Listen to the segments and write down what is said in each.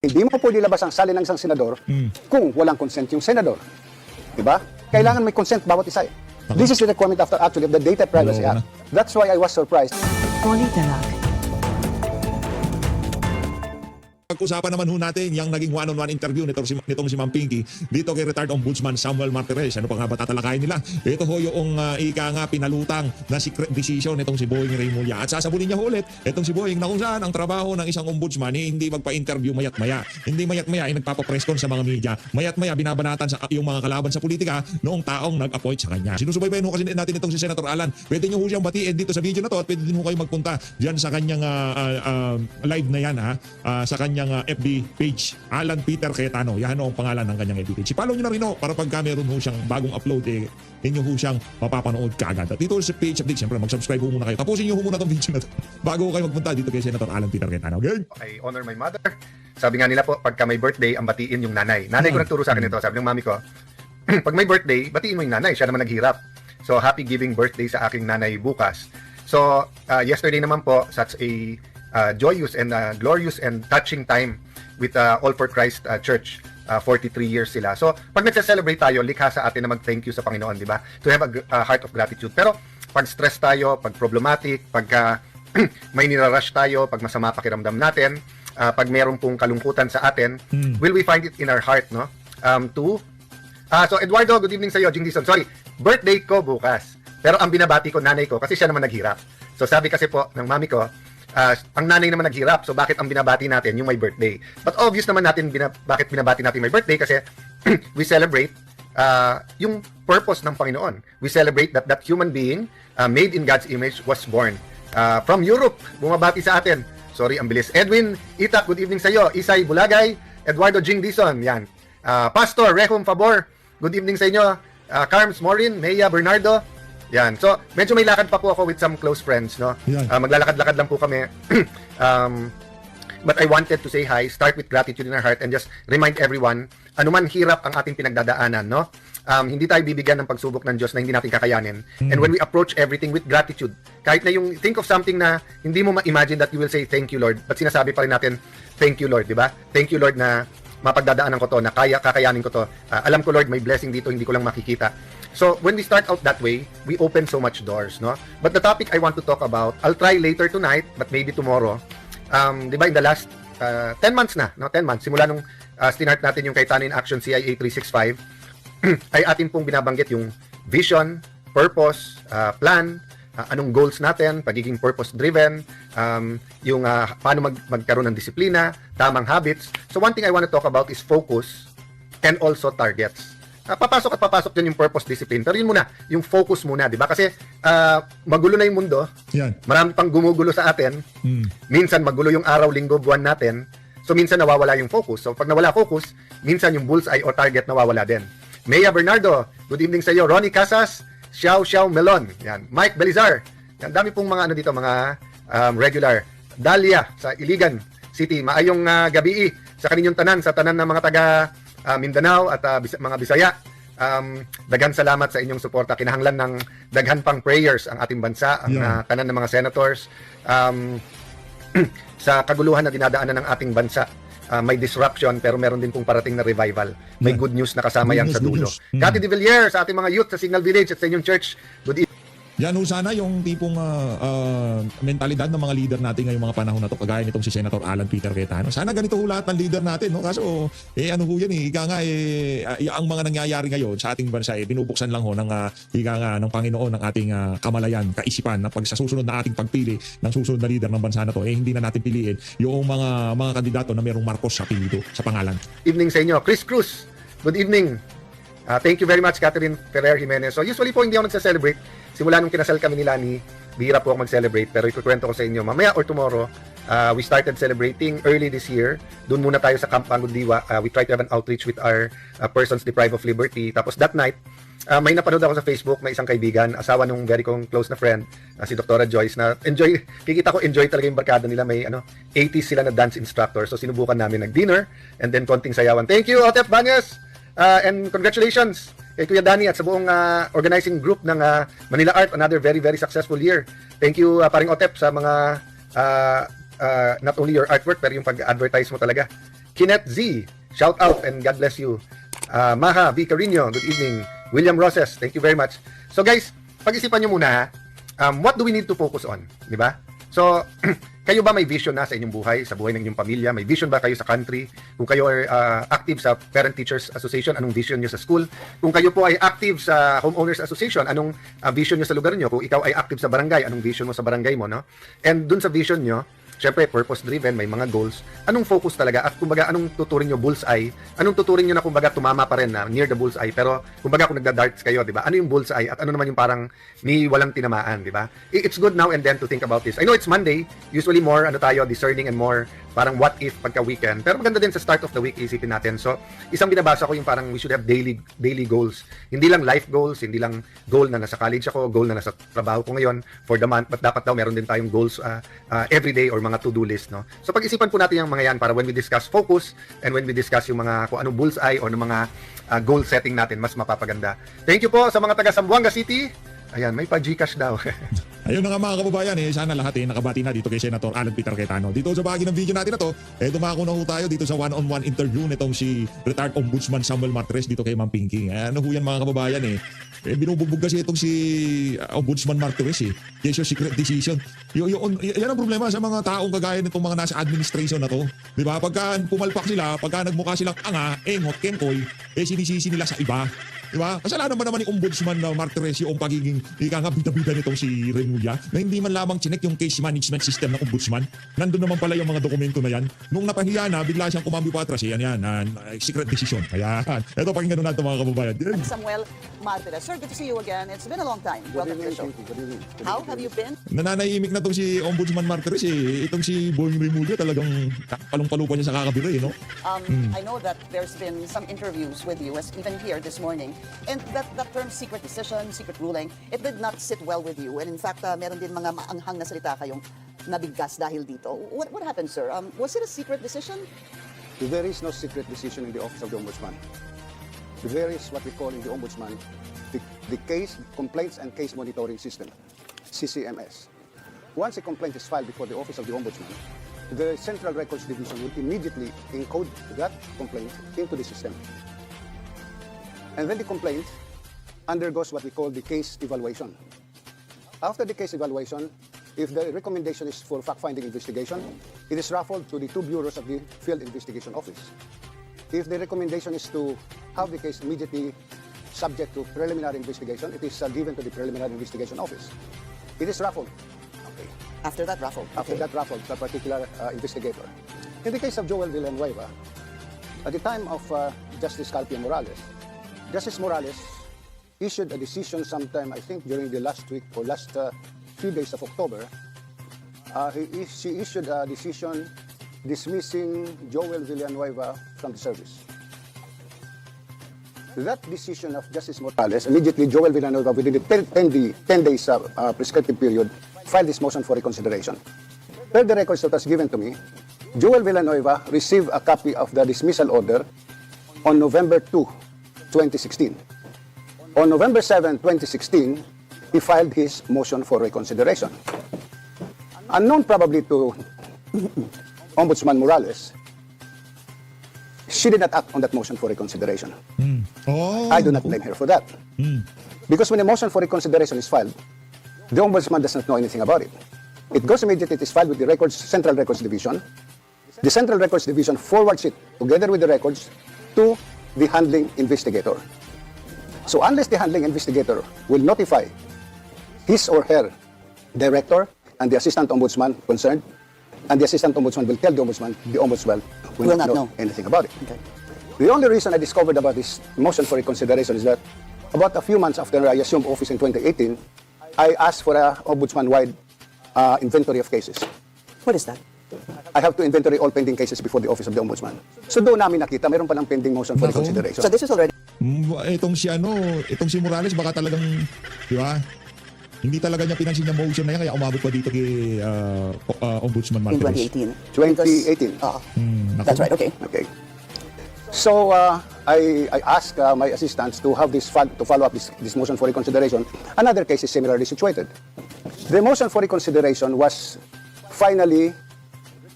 Hindi mo pwede ilabas ang salin ng isang senador kung walang consent yung senador. Diba? Kailangan may consent bawat isa. This is the requirement of the Data Privacy Act. That's why I was surprised. Pag-usapan naman ho natin yung naging one-on-one interview nitong si Ma'am Pinky dito kay retired Ombudsman Samuel Martires. Ano pa nga ba tatalakayin nila? Ito ho yung ika nga pinalutang na secret decision nitong si B0YING Remulla. At sasabunin niya ho ulit itong si B0YING na kung saan ang trabaho ng isang ombudsman hindi magpa-interview mayat-maya. Hindi mayat-maya ay nagpapapress con sa mga media. Mayat-maya binabanatan sa yung mga kalaban sa politika noong taong nag-appoint sa kanya. Sinusubaybayan ho kasi natin itong si Senator Alan. Pwede niyo ho siyang batiin dito sa video na to at pwede din ho kayo magpunta diyan sa kanyang live na yan sa kanyang FB page, Alan Peter Cayetano. Yan ho ang pangalan ng kanyang FB page. I-follow nyo na rin ho para pagka meron ho siyang bagong upload, inyo ho siyang mapapanood kaagad. At dito sa page update, siyempre mag-subscribe ho muna kayo. Tapusin nyo ho muna itong video na to bago kayo magpunta dito kay Senator Alan Peter Cayetano. Okay? I honor my mother. Sabi nga nila po, pagka may birthday, ang batiin yung nanay. Nanay ko nagturo sa akin ito. Sabi ng mami ko, pag may birthday, batiin mo yung nanay. Siya naman naghirap. So, happy giving birthday sa aking nanay bukas. So, yesterday naman po, such a joyous and glorious and touching time with All for Christ Church. 43 years sila. So, pag nagse-celebrate tayo, likha sa atin na mag-thank you sa Panginoon, di ba? To have a heart of gratitude. Pero, pag stress tayo, pag problematic, pagka may nirarush tayo, pag masama pakiramdam natin, pag meron pong kalungkutan sa atin, will we find it in our heart, no? So, Eduardo, good evening sa iyo. Jing Dison. Sorry, birthday ko bukas. Pero ang binabati ko, nanay ko, kasi siya naman naghirap. So, sabi kasi po ng mami ko, ang nanay naman naghirap, so bakit ang binabati natin yung may birthday? But obvious naman natin bakit binabati natin may birthday kasi we celebrate yung purpose ng Panginoon. We celebrate that that human being made in God's image was born. From Europe, bumabati sa atin. Sorry, ang bilis. Edwin Itak, good evening sa iyo. Isay Bulagay, Eduardo Jing Dison, yan. Pastor Rehum Favor, good evening sa inyo. Carms Morin, Mea Bernardo, yan. So, medyo may lakad pa po ako with some close friends, no? Maglalakad-lakad lang po kami. But I wanted to say hi, start with gratitude in our heart and just remind everyone, anuman hirap ang ating pinagdadaanan, no? Hindi tayo bibigyan ng pagsubok ng Diyos na hindi natin kakayanin. And when we approach everything with gratitude, kahit na yung think of something na hindi mo ma-imagine that you will say, thank you, Lord. But sinasabi pa rin natin, thank you, Lord, di ba? Thank you, Lord, na mapagdadaanan ko to, na kakayanin ko to. Alam ko, Lord, may blessing dito, hindi ko lang makikita. So, when we start out that way, we open so much doors, no? But the topic I want to talk about, I'll try later tonight, but maybe tomorrow. Di ba, in the last 10 months na, no? 10 months, simula nung start natin yung Cayetano in Action CIA 365, ay atin pong binabanggit yung vision, purpose, plan, anong goals natin, pagiging purpose-driven, yung paano magkaroon ng disiplina, tamang habits. So, one thing I want to talk about is focus and also targets. Papasok at papasok dyan yung purpose, discipline. Pero yun muna, yung focus muna, di ba? Kasi magulo na yung mundo. Yan. Marami pang gumugulo sa atin. Minsan magulo yung araw, linggo, buwan natin. So minsan nawawala yung focus. So pag nawala focus, minsan yung bullseye o target nawawala din. Mea Bernardo, good evening sa iyo. Ronnie Casas, Xiao Melon. Yan. Mike Belizar. Yan, dami pong mga ano dito, mga regular. Dalia sa Iligan City. Maayong gabi sa kaninyong tanan, sa tanan ng mga taga Mindanao at mga Bisaya. Daghan salamat sa inyong suporta. Kinahanglan ng daghan pang prayers ang ating bansa, ang tanan ng mga senators. Sa kaguluhan na dinadaanan ng ating bansa, may disruption pero meron din pong parating na revival. May good news na kasama yan sa dulo. Cathy de Villiers sa ating mga youth sa Signal Village at sa inyong church. Good evening. Yan ho sana yung tipong mentalidad ng mga leader natin ngayong mga panahon na to, kagaya nitong si Senator Alan Peter Cayetano. Sana ganito ho lahat ng leader natin, no? Kaso ano ho yan ika nga ang mga nangyayari ngayon sa ating bansa binubuksan lang ho ng ika nga ng Panginoon ng ating kamalayan, kaisipan na pag sa susunod na ating pagpili ng susunod na leader ng bansa na to, hindi na natin piliin yung mga kandidato na mayroong Marcos sa apelyido, sa pangalan. Evening sa inyo. Chris Cruz, good evening. Thank you very much, Catherine Ferrer Jimenez. So usually po hindi ako nagsa-celebrate. Simula nung kinasal kami nila ni bihira po ako mag-celebrate, pero ikukwento ko sa inyo mamaya or tomorrow. We started celebrating early this year. Doon muna tayo sa Camp Pangundiwa. We try to have an outreach with our persons deprived of liberty. Tapos that night, may napanood ako sa Facebook na isang kaibigan, asawa nung very close na friend, si Dr. Joyce, na kikita ko enjoy talaga yung barkada nila. May 80s sila na dance instructor. So sinubukan namin nag-dinner and then konting sayawan. Thank you, Otep Banyas! And congratulations kay Kuya Danny at sa buong organizing group ng Manila Art. Another very, very successful year. Thank you, paring Otep, sa mga not only your artwork, pero yung pag-advertise mo talaga. Kinet Z, shout out and God bless you. Maha B. Carino, good evening. William Roses, thank you very much. So guys, pag-isipan nyo muna what do we need to focus on, di ba? So, kayo ba may vision na sa inyong buhay, sa buhay ng inyong pamilya? May vision ba kayo sa country? Kung kayo ay active sa Parent Teachers Association, anong vision nyo sa school? Kung kayo po ay active sa Homeowners Association, anong vision nyo sa lugar nyo? Kung ikaw ay active sa barangay, anong vision mo sa barangay mo, no? And dun sa vision nyo, syempre, purpose-driven, may mga goals. Anong focus talaga? At kumbaga, anong tuturing nyo bullseye? Anong tuturing nyo na kumbaga tumama pa rin na near the bullseye? Pero kumbaga kung nagda-darts kayo, di ba? Ano yung bullseye? At ano naman yung parang ni walang tinamaan, di ba? It's good now and then to think about this. I know it's Monday. Usually more, discerning and more parang what if pagka-weekend. Pero maganda din sa start of the week, isipin natin. So, isang binabasa ko yung parang we should have daily goals. Hindi lang life goals, hindi lang goal na nasa college ako, goal na nasa trabaho ko ngayon for the month, but dapat daw meron din tayong goals every day or mga to-do list, no? So pag-isipan po natin yung mga yan para when we discuss focus and when we discuss yung mga kung anong bullseye or ng mga goal setting natin, mas mapapaganda. Thank you po sa mga taga Zamboanga City. Ayan, may pa-Gcash daw. Ayun na nga mga kababayan, sana lahat nakabati na dito kay Senator Alan Peter Cayetano. Dito sa bahagi ng video natin na to, dumako na ho tayo dito sa one-on-one interview nitong si retired Ombudsman Samuel Martires dito kay Ma'am Pinky. Ano ho yan mga kababayan binubugbog kasi itong si Ombudsman Martires Yes, yung secret decision. Yan ang problema sa mga taong kagaya nitong mga nasa administration na to. Di ba? Pagka pumalpak sila, pagka nagmukha silang engot, kengkoy, sinisisi nila sa iba. Di ba? Kasalanan ba naman ni Ombudsman na Martires yung pagiging bida-bida nitong si Remulla na hindi man lamang chinek yung case management system ng Ombudsman. Nandun naman pala yung mga dokumento na yan. Nung napahiya na, bigla siyang kumambi patras. Secret decision. Ayan. Ito, pakinggan natin mga kababayan. Samuel Martires. Sir, good to see you again. It's been a long time. Welcome to the show. How have you been? Nananahimik na itong si Ombudsman Martires Itong si B0YING Remulla talagang palong-palo pa niya sa kakabira no? I know that there's been some interviews with you, as even here this morning, and that term secret decision, secret ruling, it did not sit well with you. And in fact, meron din mga maanghang na salita kayong nabigkas dahil dito. What happened, sir? Was it a secret decision? There is no secret decision in the Office of the Ombudsman. There is what we call in the Ombudsman the Case Complaints and Case Monitoring System, CCMS. Once a complaint is filed before the Office of the Ombudsman, the Central Records Division will immediately encode that complaint into the system. And then the complaint undergoes what we call the case evaluation. After the case evaluation, if the recommendation is for fact-finding investigation, it is referred to the two bureaus of the Field Investigation Office. If the recommendation is to have the case immediately subject to preliminary investigation, it is given to the Preliminary Investigation Office. It is raffled. Okay. After that, raffle. After that, raffled to a particular investigator. In the case of Joel Villanueva, at the time of Justice Calpia Morales, Justice Morales issued a decision sometime, I think, during the last week or last few days of October. She issued a decision dismissing Joel Villanueva from the service. That decision of Justice Morales, immediately Joel Villanueva, within the 10 days prescriptive period, filed this motion for reconsideration. Per the records that was given to me, Joel Villanueva received a copy of the dismissal order on November 2, 2016. On November 7, 2016, he filed his motion for reconsideration. Unknown probably to Ombudsman Morales, she did not act on that motion for reconsideration. I do not blame her for that. Because when a motion for reconsideration is filed, the Ombudsman does not know anything about it. It goes immediately, it is filed with the Central Records Division. The Central Records Division forwards it together with the records to the handling investigator. So unless the handling investigator will notify his or her director and the assistant ombudsman concerned, and the assistant ombudsman will tell the ombudsman will not know anything about it. Okay. The only reason I discovered about this motion for reconsideration is that about a few months after I assumed office in 2018, I asked for a ombudsman-wide inventory of cases. What is that? I have to inventory all pending cases before the office of the ombudsman. So doon namin nakita, mayroon palang pending motion for reconsideration. So this is already Itong si Morales baka talagang, di ba? Hindi talaga niya pinansin yung motion na yan kaya umabot pa dito kay Ombudsman in Martires. 2018. 2018. That's right, okay. Okay. So I asked my assistants to have this to follow up this motion for reconsideration. Another case is similarly situated. The motion for reconsideration was finally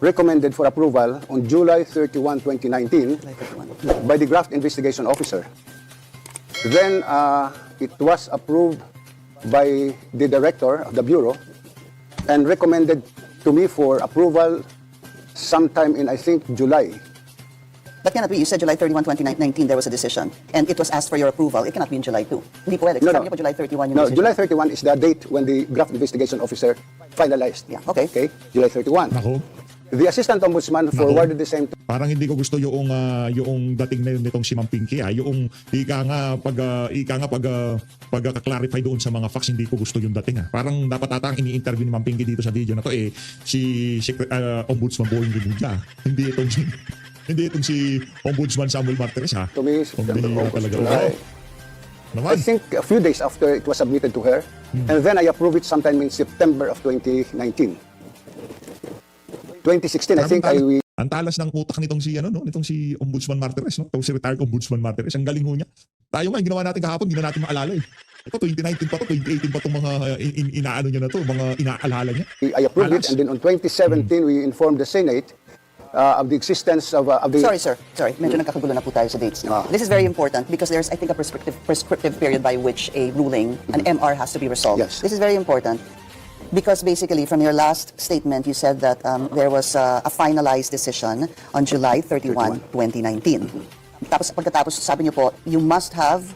recommended for approval on July 31, 2019 by the Graft Investigation Officer. Then it was approved by the Director of the Bureau and recommended to me for approval sometime in, I think, July. That cannot be. You said July 31, 2019, there was a decision. And it was asked for your approval. It cannot be in July 2. Hindi pwede. No, Sabi niyo po July 31 yung No, decision. July 31 is the date when the Graft Investigation Officer finalized. Yeah, okay. Okay, July 31. Nako. The Assistant Ombudsman forwarded the same to Parang hindi ko gusto yung dating na nitong si Ma'am Pinky yung pagka-clarify doon sa mga facts, hindi ko gusto yung dating Parang dapat ata ang ini-interview ni Ma'am Pinky dito sa video na to si Ombudsman B0YING hindi itong si Ombudsman Samuel Martires to me. Pambihira talaga. I Naman. think a few days after it was submitted to her, and then I approved it sometime in September of 2019. 2016, I think Ang talas ng utak nitong si Ombudsman Martires, no? Itong si retired Ombudsman Martires. Ang galing ho niya. Tayo nga, yung ginawa natin kahapon, hindi na natin maalala Ito, 2019 pa to, 2018 pa itong mga inaano niya na to, mga inaalala niya. I approved it, and then on 2017, we informed the Senate of the existence of the... Sorry, sir. Sorry. Medyo nagkakagulo na po tayo sa dates. This is very important because there's, I think, a prescriptive period by which a ruling, an MR, has to be resolved. Yes. This is very important because basically, from your last statement, you said that there was a finalized decision on July 31, 2019. Tapos pagkatapos, sabi niyo po, you must have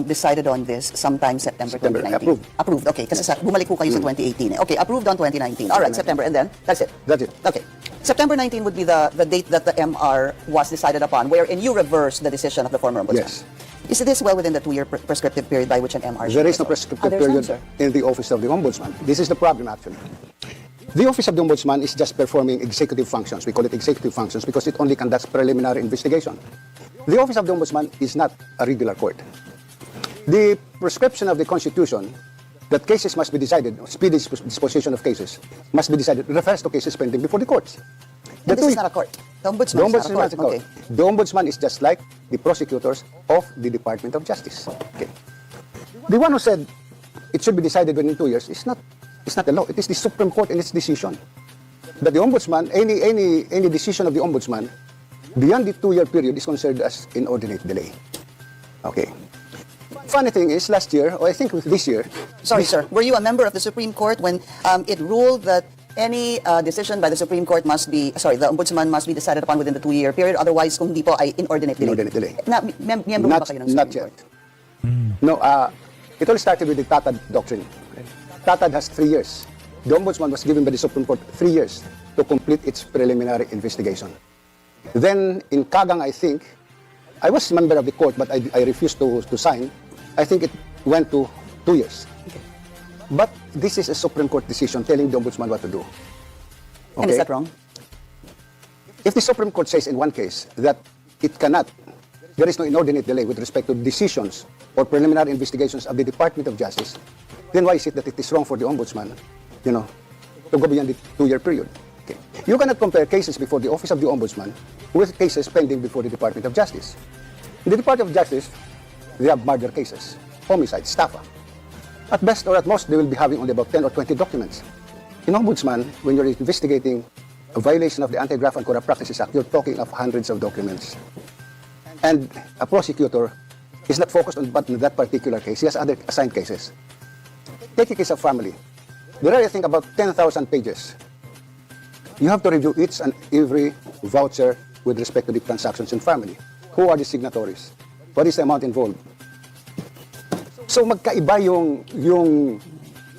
decided on this sometime September 2019. Approved. Okay, kasi bumalik ko kayo sa 2018. Okay, approved on 2019. All right, September, and then, that's it. That's it. Okay. September 19 would be the date that the MR was decided upon, wherein you reversed the decision of the former ombudsman. Yes. Is this well within the 2-year prescriptive period by which an MR should There is no resolve? prescriptive There's none, period sir. in the Office of the Ombudsman. This is the problem, actually. The Office of the Ombudsman is just performing executive functions. We call it executive functions because it only conducts preliminary investigation. The Office of the Ombudsman is not a regular court. The prescription of the Constitution that cases must be decided, speedy disposition of cases must be decided, refers to cases pending before the courts. And this is not a court. The ombudsman, The is Ombudsman not is a a court. court. Okay. The Ombudsman is just like the prosecutors of the Department of Justice. Okay. The one who said it should be decided within 2 years is not the law. It is the Supreme Court in its decision. That the Ombudsman, any decision of the Ombudsman beyond the 2-year period is considered as inordinate delay. Okay. Funny thing is, last year, or I think this year, Sorry, sir. Were you a member of the Supreme Court when it ruled that any decision by the Supreme Court must be, the ombudsman must be decided upon within the 2-year period, otherwise kung hindi po ay inordinate delay? Inordinate delay. Miyembro ba kayo ng Supreme Not Court? yet. No, it all started with the Tatad doctrine. Tatad has 3 years. The Ombudsman was given by the Supreme Court 3 years to complete its preliminary investigation. Then, in Kagang, I think, I was a member of the court, but I refused to sign. I think it went to 2 years. But this is a Supreme Court decision telling the Ombudsman what to do. And is that wrong? If the Supreme Court says in one case that it cannot, there is no inordinate delay with respect to decisions or preliminary investigations of the Department of Justice, then why is it that it is wrong for the Ombudsman, to go beyond the 2-year period? Okay. You cannot compare cases before the Office of the Ombudsman with cases pending before the Department of Justice. In the Department of Justice, they have murder cases, homicide, staffa. At best or at most, they will be having only about 10 or 20 documents. In Ombudsman, when you're investigating a violation of the Anti-Graft and Corrupt Practices Act, you're talking of hundreds of documents. And a prosecutor is not focused on that particular case. He has other assigned cases. Take a case of family. There are, I think, about 10,000 pages. You have to review each and every voucher with respect to the transactions in family. Who are the signatories? What is the amount involved? So magkaiba yung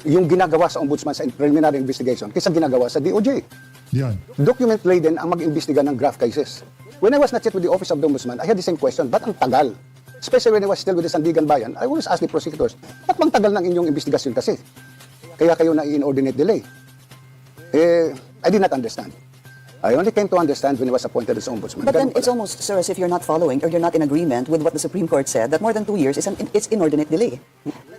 ginagawa sa Ombudsman sa preliminary investigation kaysa ginagawa sa DOJ. Yan. Document laden ang mag-imbestiga ng graft cases. When I was not yet with the Office of the Ombudsman, I had the same question, ba't ang tagal? Especially when I was still with the Sandigan Bayan, I always ask the prosecutors, ba't bang tagal ng inyong investigasyon kasi? Kaya kayo na inordinate delay. I did not understand. I only came to understand when I was appointed as Ombudsman. But then it's almost, sir, as if you're not following or you're not in agreement with what the Supreme Court said that more than 2 years it's inordinate delay.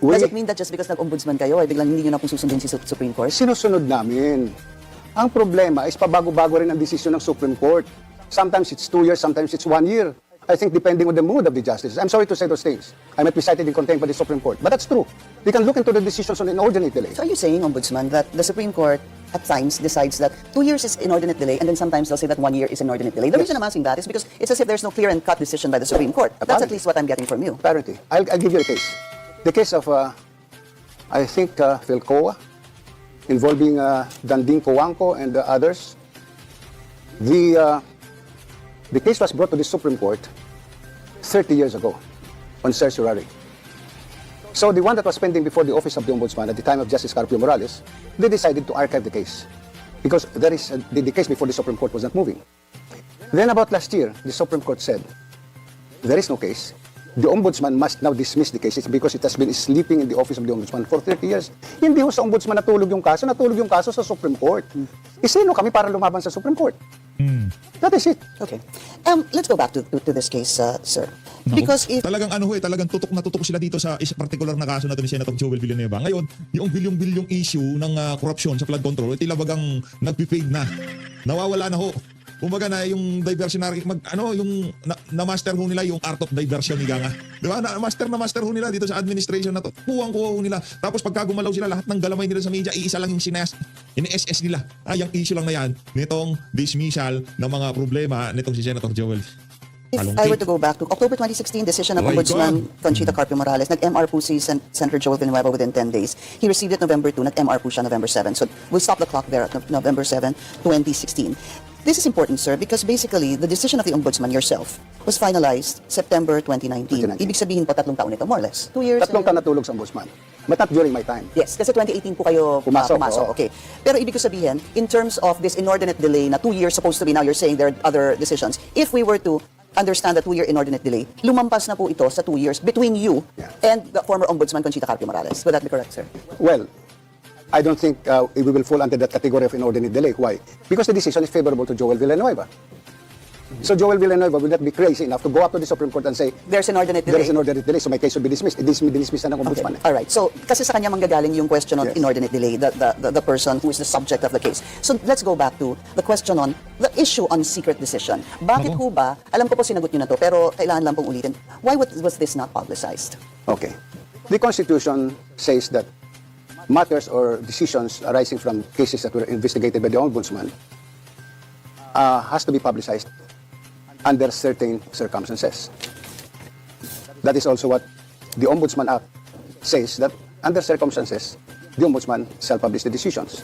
Does it mean that just because nag-ombudsman kayo ay biglang hindi nyo na po susundin si Supreme Court? Sinusunod namin. Ang problema is pabago-bago rin ang desisyon ng Supreme Court. Sometimes it's 2 years, sometimes it's 1 year. I think depending on the mood of the justices. I'm sorry to say those things. I might be cited in contempt by the Supreme Court, but that's true. They can look into the decisions on inordinate delay. So are you saying, Ombudsman, that the Supreme Court at times decides that 2 years is inordinate delay, and then sometimes they'll say that 1 year is inordinate delay? The reason I'm asking that is because it's as if there's no clear and cut decision by the Supreme Court. That's at Apparently. least what I'm getting from you. Apparently. I'll give you a case. The case of, I think, Philcoa, involving Danding Coangco and others. The case was brought to the Supreme Court 30 years ago on certiorari. So the one that was pending before the Office of the Ombudsman at the time of Justice Carpio Morales, they decided to archive the case because there is the case before the Supreme Court was not moving. Then about last year, the Supreme Court said, there is no case. The Ombudsman must now dismiss the case because it has been sleeping in the Office of the Ombudsman for 30 years. Hindi ho sa Ombudsman natulog yung kaso sa Supreme Court. Isino kami para lumaban sa Supreme Court? That is it. Okay. Let's go back to this case, sir. Naku, Because if talagang talagang tutok na tutok sila dito sa particular na kaso na ito ni Senator Joel Villanueva. Ngayon, yung bilyong-bilyong issue ng korupsyon sa flood control, tilabagang nagpi-fade na. Nawawala na ho. Kumbaga na yung diversionary yung na-master ho nila yung art of diversion niya nga. 'Di ba? Na-master ho nila dito sa administration na to. Kuwang-kuha ho nila. Tapos pagka gumalaw sila lahat ng galamay nila sa media, iisa lang yung ini-SS nila. Yung issue lang na yan nitong dismissal ng mga problema nitong si Senator Joel. If I were to go back to October 2016, decision of Oh my Ombudsman Conchita Carpio Morales, nag-MR po si Senator Joel Villanueva within 10 days. He received it November 2, nag-MR po siya November 7. So we'll stop the clock there at November 7, 2016. This is important, sir, because basically the decision of the Ombudsman yourself was finalized September 2019. 2019. Ibig sabihin po 3 taon ito, more or less. 2 years. Tatlong taon natulog sa Ombudsman. But not during my time. Yes, kasi 2018 po kayo Pumasok, oo. Okay. Pero ibig ko sabihin, in terms of this inordinate delay na 2 years supposed to be, now you're saying there are other decisions. If we were to understand that 2-year inordinate delay, lumampas na po ito sa 2 years between you and the former Ombudsman Conchita Carpio Morales. Would that be correct, sir? Well, I don't think we will fall under that category of inordinate delay. Why? Because the decision is favorable to Joel Villanueva. So Joel Villanueva will not be crazy enough to go up to the Supreme Court and say, There's inordinate delay. there is inordinate delay, so my case should be dismissed. It is dismissed na ng Okay. Ombudsman. All right. So, kasi sa kanya manggagaling yung question on Yes. inordinate delay, the person who is the subject of the case. So, let's go back to the question on the issue on secret decision. Bakit ho ba, alam ko po sinagot nyo na to, pero kailangan lang pong ulitin, why was this not publicized? Okay. The Constitution says that matters or decisions arising from cases that were investigated by the Ombudsman has to be publicized under certain circumstances. That is also what the Ombudsman Act says, that under circumstances, the Ombudsman shall publish the decisions.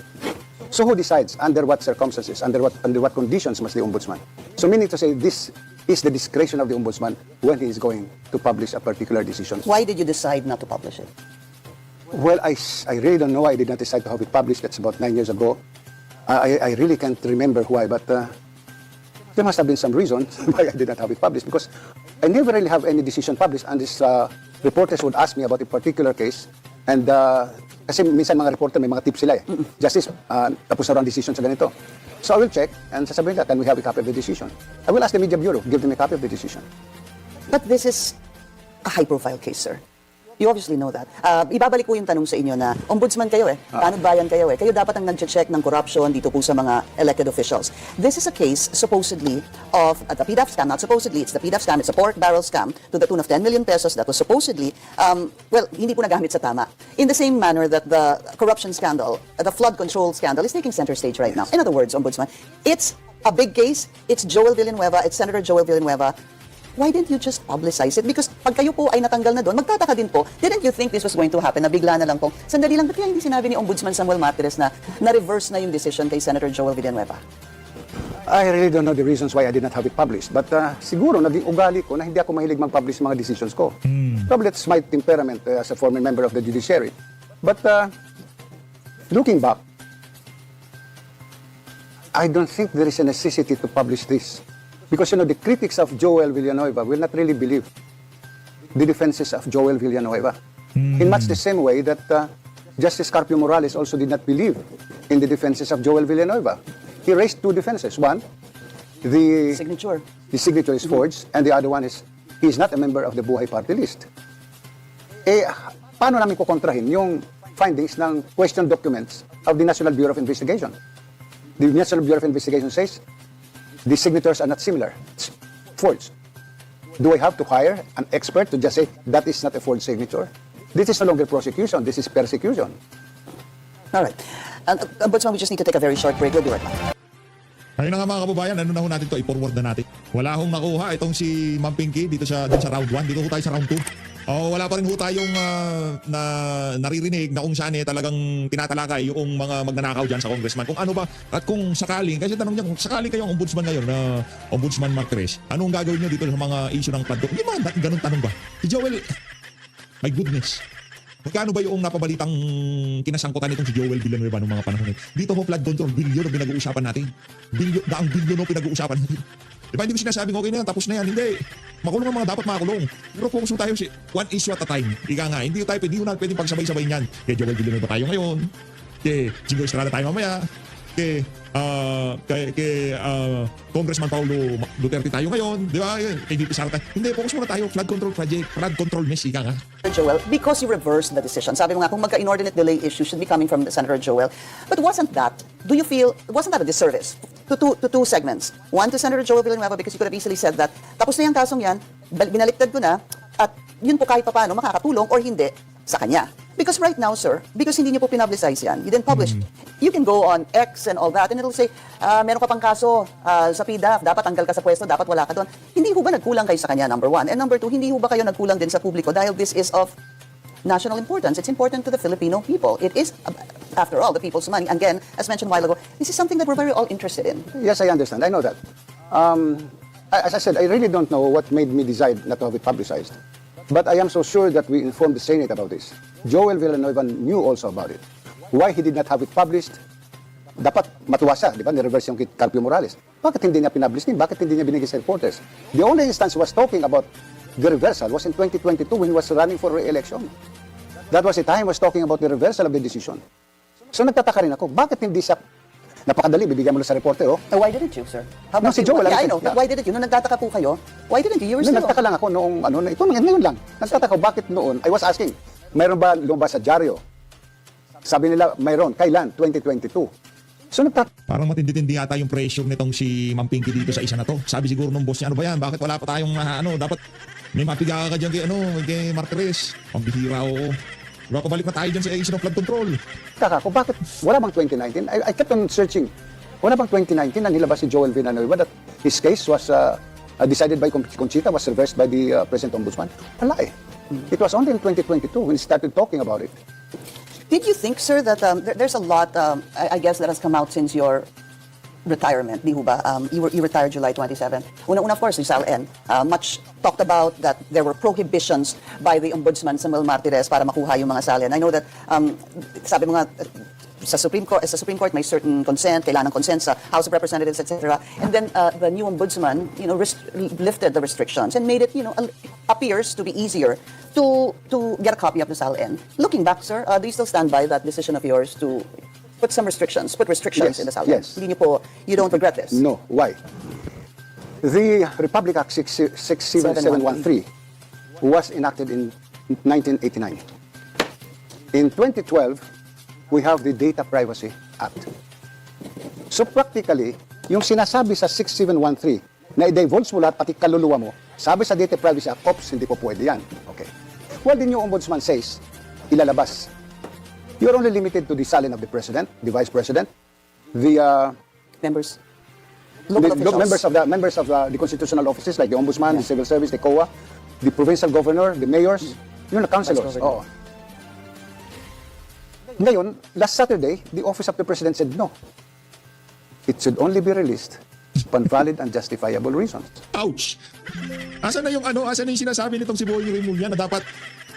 So who decides under what circumstances, under what conditions must the Ombudsman? So meaning to say, this is the discretion of the Ombudsman when he is going to publish a particular decision. Why did you decide not to publish it? Well, I really don't know. I did not decide to have it published. That's about 9 years ago. I really can't remember why, but there must have been some reason why I did not have it published, because I never really have any decision published, and these reporters would ask me about a particular case, and kasi minsan mga reporter may mga tips sila eh. Justice, tapos na ang decision sa ganito. So I will check, and sasabihin ka, can we have a copy of the decision? I will ask the Media Bureau, give them a copy of the decision. But this is a high-profile case, sir. You obviously know that. Ibabalik ko yung tanong sa inyo na ombudsman kayo eh, tanod bayan kayo eh. Kayo dapat ang nag-check ng corruption dito po sa mga elected officials. This is a case supposedly of the PDAF scam, not supposedly, it's the PDAF scam, it's a pork barrel scam to the tune of 10 million pesos that was supposedly, well, hindi po nagamit sa tama. In the same manner that the corruption scandal, the flood control scandal is taking center stage right now. In other words, ombudsman, it's a big case, it's Joel Villanueva, it's Senator Joel Villanueva. Why didn't you just publicize it? Because pag kayo po ay natanggal na doon, magtataka din po, didn't you think this was going to happen? Na bigla na lang po, sandali lang, ba't kaya hindi sinabi ni Ombudsman Samuel Martires na na-reverse na yung decision kay Senator Joel Villanueva? I really don't know the reasons why I did not have it published. But siguro naging ugali ko na hindi ako mahilig mag-publish mga decisions ko. Probably that's my temperament as a former member of the judiciary. But looking back, I don't think there is a necessity to publish this. Because, you know, the critics of Joel Villanueva will not really believe the defenses of Joel Villanueva. In much the same way that Justice Carpio Morales also did not believe in the defenses of Joel Villanueva. He raised two defenses. One, the Signature. signature is forged, and the other one is he is not a member of the Buhay Party List. Eh, paano namin kukontrahin yung findings ng question documents of the National Bureau of Investigation? The National Bureau of Investigation says the signatures are not similar. It's forged. Do I have to hire an expert to just say that is not a forged signature? This is no longer prosecution, this is persecution. All right. Ombudsman, we just need to take a very short break. We'll be right back. Ayun na nga mga kababayan, ano na ho natin to, i-forward na natin. Wala hong nakuha itong si Ma'am Pinky dito sa round 1, dito ho tayo sa round 2. Wala pa rin ho tayong naririnig na kung saan talagang tinatalakay yung mga magnanakaw dyan sa congressman. Kung ano ba, at kung sakaling, kasi tanong niya, kung sakaling kayong ombudsman ngayon na Ombudsman Martires, anong gagawin niyo dito sa mga issue ng flood control? Hindi ba ganun tanong ba? Si Joel, my goodness. Magkano ba yung napabalitang kinasangkutan nitong si Joel Villanueva noong mga panahon nito? Dito ho flood control, bilyon ang pinag-uusapan natin. Daang bilyon ang pinag-uusapan natin. Diba hindi ko sinasabing okay na yan, tapos na yan. Hindi. Makulong ang mga dapat makulong. Pero focus mo tayo si one issue at a time. Ika nga, hindi tayo pwedeng pagsabay-sabay niyan. Kaya Joel Villanueva tayo ngayon. Kaya Jingo Estrada tayo mamaya. Kay Congressman Paulo Duterte tayo ngayon, di ba? Kay DP Sara tayo. Hindi, focus muna tayo. Flood control project, flood control mess, ika nga. Joel, because you reversed the decision. Sabi mo nga, kung magka-inordinate delay issue should be coming from Senator Joel. But wasn't that a disservice to two segments? One to Senator Joel Villanueva because you could have easily said that, tapos na yung kasong yan, binaliktad ko na, at yun po kahit paano makakatulong or hindi sa kanya. Because right now, sir, because hindi niyo po pinablicize yan, you didn't publish. You can go on X and all that, and it'll say, meron ka pang kaso sa PDAF, dapat tanggal ka sa pwesto, dapat wala ka doon. Hindi ho ba nagkulang kayo sa kanya, number one? And number two, hindi ho ba kayo nagkulang din sa publiko dahil this is of national importance. It's important to the Filipino people. It is, after all, the people's money. Again, as mentioned a while ago, this is something that we're very all interested in. Yes, I understand. I know that. As I said, I really don't know what made me decide not to have it publicized. But I am so sure that we informed the Senate about this. Joel Villanueva knew also about it. Why he did not have it published? Dapat matuwa siya, di ba? Ni-reverse yung kay Carpio Morales. Bakit hindi niya pinablish din? Bakit hindi niya binigay sa reporters? The only instance he was talking about the reversal was in 2022 when he was running for re-election. That was the time he was talking about the reversal of the decision. So nagtataka rin ako, bakit hindi siya napakadali, bibigyan mo lang sa reporter, oh? Why didn't you, sir? How No, about si you? Joel, Yeah, I said, know. But why didn't you? Nung nagtataka po kayo, why didn't you? You were still Nagtataka lang ako noong, ito ngayon lang. Nagtataka, bakit noon? I was asking, mayroon ba lumabas sa dyaryo? Sabi nila, mayroon. Kailan? 2022. So Parang matindi-tindi yata yung pressure nitong si Ma'am Pinky dito sa isa na to. Sabi siguro nung boss niya, ano ba yan? Bakit wala pa tayong dapat may mapiga ka dyan kay Martires. Pambihira, oo. Diba, pabalik na tayo dyan sa issue ng flood control. Nagtataka ako, bakit wala bang 2019? I kept on searching. Wala bang 2019 na nilabas si Joel Villanueva that his case was decided by Conchita, was reversed by the President Ombudsman? Wala eh. It was only in 2022 when he started talking about it. Did you think, sir, that there's a lot, I guess, that has come out since your retirement, di ho ba? You retired July 27. Una, of course, yung SALN. Much talked about that there were prohibitions by the Ombudsman Samuel Martires para makuha yung mga SALN. I know that, sabi mo nga, sa Supreme Court may certain consent, kailangan ng consent sa House of Representatives, etc. And then the new Ombudsman, lifted the restrictions and made it, appears to be easier to get a copy of the SALN. Looking back, sir, do you still stand by that decision of yours to put restrictions Yes, in the SALN? yes. You don't regret this? No. Why? The Republic Act 67713 was enacted in 1989. In 2012, we have the Data Privacy Act. So practically, yung sinasabi sa 6713 na i-divulge mo lahat pati kaluluwa mo, sabi sa Data Privacy Act, ops, hindi po pwede yan. Okay. Well, the new Ombudsman says, ilalabas. You're only limited to the SALN of the President, the Vice President, the Members? Local officials? members of the constitutional offices like the Ombudsman, the Civil Service, the COA, the Provincial Governor, the Mayors, the councilors. Oo. Ngayon, last Saturday, the Office of the President said no. It should only be released upon valid and justifiable reasons. Ouch! Asan na yung sinasabi nitong si B0YING na dapat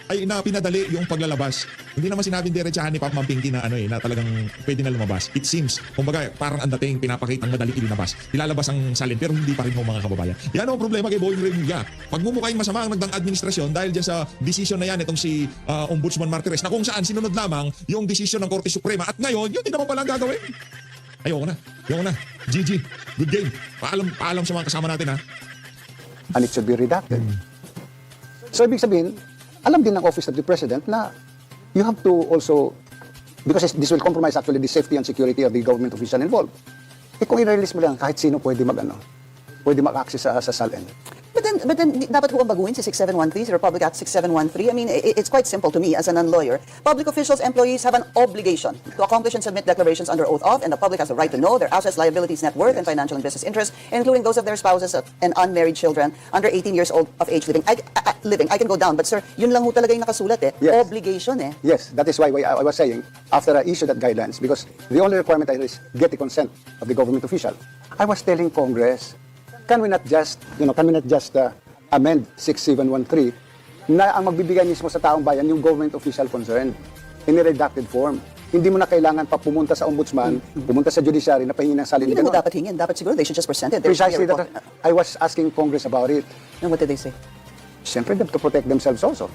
ay pinadali yung paglalabas. Hindi naman sinabing diretsahan ni Ma'am Pinky na na talagang pwede na lumabas. It seems, kumbaga, parang ang dating pinapakitang madali ilinabas. Ilalabas ang SALN pero hindi pa rin mga kababayan. Yan ang problema kay B0YING. Pagmumukhang masama ang nagdang administrasyon dahil dyan sa decision na yan itong si Ombudsman Martires na kung saan sinunod lamang yung decision ng Korte Suprema at ngayon, yun din naman pala ang gagawin. Ayoko na. GG. Good game. Paalam sa mga kasama natin, ha? And it should be redacted. So, ibig sabihin, alam din ng Office of the President na you have to also, because this will compromise actually the safety and security of the government official involved. Kung i-release mo lang, kahit sino pwede mag-access sa SALN. But then then dapat ko baguhin si 6713, si Republic Act 6713. I mean, it's quite simple to me as a non-lawyer. Public officials, employees have an obligation to accomplish and submit declarations under oath of, and the public has the right to know their assets, liabilities, net worth, and financial and business interests, including those of their spouses and unmarried children under 18 years old of age living. I can go down, but sir, yun lang ho talaga yung nakasulat eh. Yes. Obligation eh. Yes, that is why I was saying, after I issued that guidelines, because the only requirement is get the consent of the government official. I was telling Congress, can we not just amend 6713 na ang magbibigay mismo sa taong bayan yung government official concerned in a redacted form. Hindi mo na kailangan pa pumunta sa ombudsman, pumunta sa judiciary na pahingin ng salin. Hindi mo dapat hingin. Dapat siguro they should just present it. Precisely that I was asking Congress about it. And what did they say? Siyempre, to protect themselves also.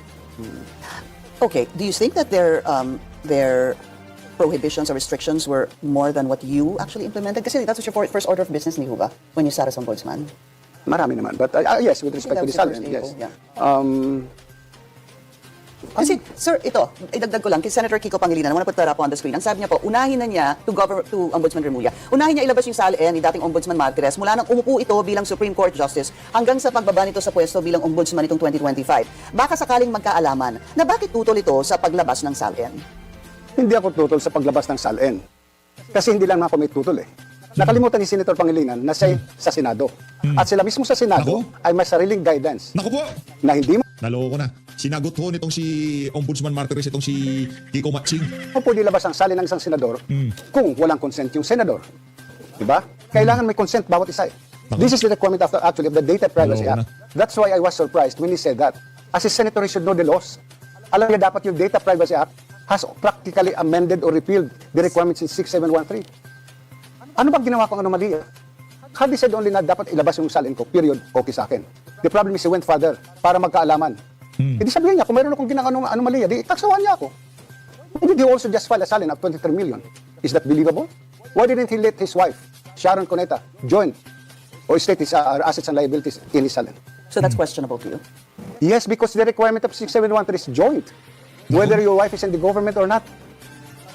Okay, do you think that their prohibitions or restrictions were more than what you actually implemented? Kasi that was your first order of business, ni Huba, when you sat as ombudsman. Marami naman. But yes, with respect to the SALN, yes. Yeah. Kasi, sir, ito, idagdag ko lang, kay Senator Kiko Pangilinan, I want to put that up on the screen. Ang sabi niya po, unahin na niya to Ombudsman Remulla. Unahin niya ilabas yung SALN ni dating Ombudsman Martires mula nang umupo ito bilang Supreme Court Justice hanggang sa pagbaba nito sa pwesto bilang Ombudsman itong 2025. Baka sakaling magkaalaman na bakit tutol ito sa paglabas ng SALN? Hindi ako tutol sa paglabas ng SALN. Kasi hindi lang ako may tutol eh. Nakalimutan ni Senator Pangilinan na siya sa Senado. At sila mismo sa Senado ay may sariling guidance Naku po! na hindi mo Naloko na. Sinagot ho nitong si Ombudsman Martires, itong si KIK0. pwede ilabas ang SALN ng isang senador kung walang consent yung senador. Diba? Kailangan may consent bawat isa eh. This is the requirement of the Data Privacy Naloko Act. That's why I was surprised when he said that. As a senator, he should know the laws. Alam niya dapat yung Data Privacy Act has practically amended or repealed the requirements in 6713. Ano bang ginawa kong anomalya? Had he said only na dapat ilabas yung SALN ko, period, okay sa akin. The problem is he went further para magkaalaman. Hindi sabihin niya, kung mayroon akong ginawang anomalya, di taksawan niya ako. Why did he also just file a SALN of 23 million? Is that believable? Why didn't he let his wife, Sharon Cuneta, join or state his assets and liabilities in his SALN? So that's questionable to you? Yes, because the requirement of 6713 is joint. Whether your wife is in the government or not.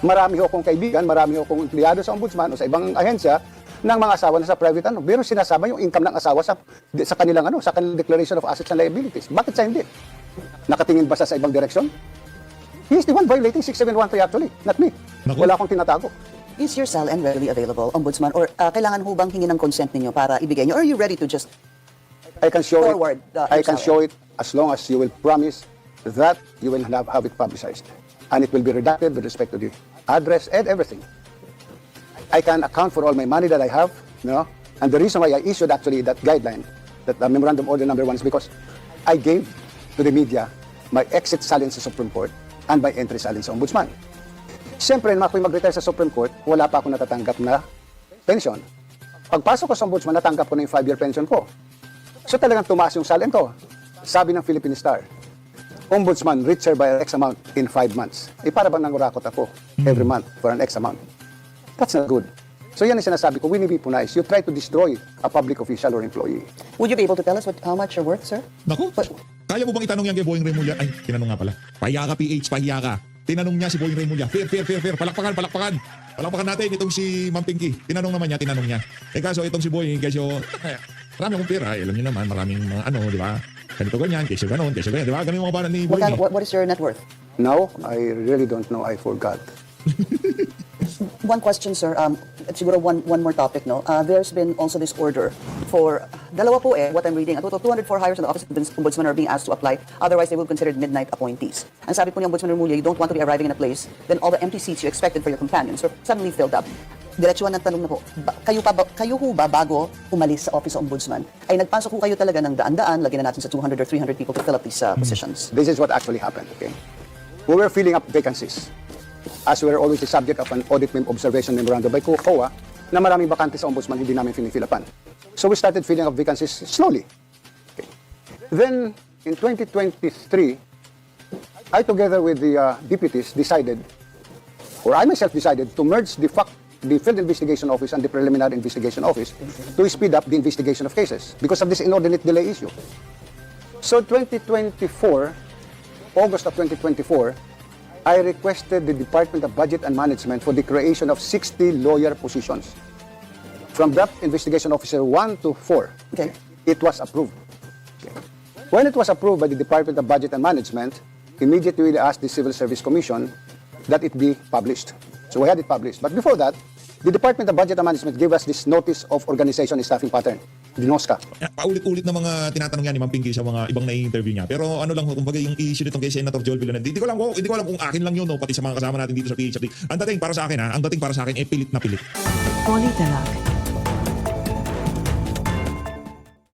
Marami ho akong kaibigan, marami ho akong empleyado sa ombudsman o sa ibang ahensya ng mga asawa na sa private pero sinasama yung income ng asawa sa kanilang sa kanilang declaration of assets and liabilities. Bakit siya hindi? Nakatingin ba siya sa ibang direksyon? He is the one violating 6713 actually, not me. Naku. Wala akong tinatago. Is your SALN readily available, Ombudsman? Or kailangan ho bang hingin ng consent ninyo para ibigay nyo? Or are you ready to just I can show forward I can SALN? show it as long as you will promise that you will have it publicized. And it will be redacted with respect to the address and everything. I can account for all my money that I have, and the reason why I issued actually that guideline, that memorandum order number 1 is because I gave to the media my exit SALN sa Supreme Court and my entry SALN sa Ombudsman. Siyempre, nung ako'y mag-retire sa Supreme Court, wala pa ako natatanggap na pension. Pagpasok ko sa Ombudsman, natanggap ko na yung 5-year pension ko. So talagang tumaas yung SALN ko. Sabi ng Philippine Star, Ombudsman reached her by X amount in 5 months. Para bang nangurakot ako every month for an X amount. That's not good. So yan ang sinasabi ko, we need to be nice. You try to destroy a public official or employee. Would you be able to tell us how much you're worth, sir? Naku, kaya mo bang itanong yan kay Boying Remulla? Ay, tinanong nga pala. Pahiya ka, PH, pahiya ka. Tinanong niya si Boying Remulla. Fair. Palakpakan. Palakpakan natin itong si Ma'am Pinky. Tinanong niya. Kaso itong si Boying, marami akong pera. Alam niyo naman, maraming mga di ba? Ganito ganyan, kesyo ganon, di ba? Ganun yung mga bala ni Boying. What is your net worth? Now, I really don't know. I forgot. One question, sir. Siguro one more topic, no? There's been also this order for, dalawa po what I'm reading, a total of 204 hires in the Office of the Ombudsman are being asked to apply. Otherwise, they will be considered midnight appointees. Ang sabi po ni Ombudsman Remulla, you don't want to be arriving in a place, then all the empty seats you expected for your companions are suddenly filled up. Diretsuhan ng tanong na po, kayo ho ba bago umalis sa Office of Ombudsman, ay nagpasok ho kayo talaga ng daan-daan, lagyan na natin sa 200 or 300 people to fill up these positions? This is what actually happened, okay? We were filling up vacancies. As we were always the subject of an audit observation memorandum by KOA na maraming bakante sa ombudsman hindi namin finifilapan. So we started filling up vacancies slowly. Okay. Then, in 2023, I together with the deputies decided, or I myself decided, to merge the Field Investigation Office and the Preliminary Investigation Office to speed up the investigation of cases because of this inordinate delay issue. So 2024, August of 2024, I requested the Department of Budget and Management for the creation of 60 lawyer positions. From Draft Investigation Officer 1 to 4, Okay. it was approved. When it was approved by the Department of Budget and Management, immediately we asked the Civil Service Commission that it be published. So we had it published. But before that, the Department of Budget and Management gave us this notice of organization and staffing pattern, DINOSCA. Paulit-ulit na mga tinatanong yan ni Ma'am Pinky sa mga ibang na-interview niya. Pero ano lang, kumbaga yung issue nitong kay Senator Joel Villanueva, hindi ko alam kung akin lang yun, no, pati sa mga kasama natin dito sa PHRD. Ang dating para sa akin, pilit na pilit. Politalag.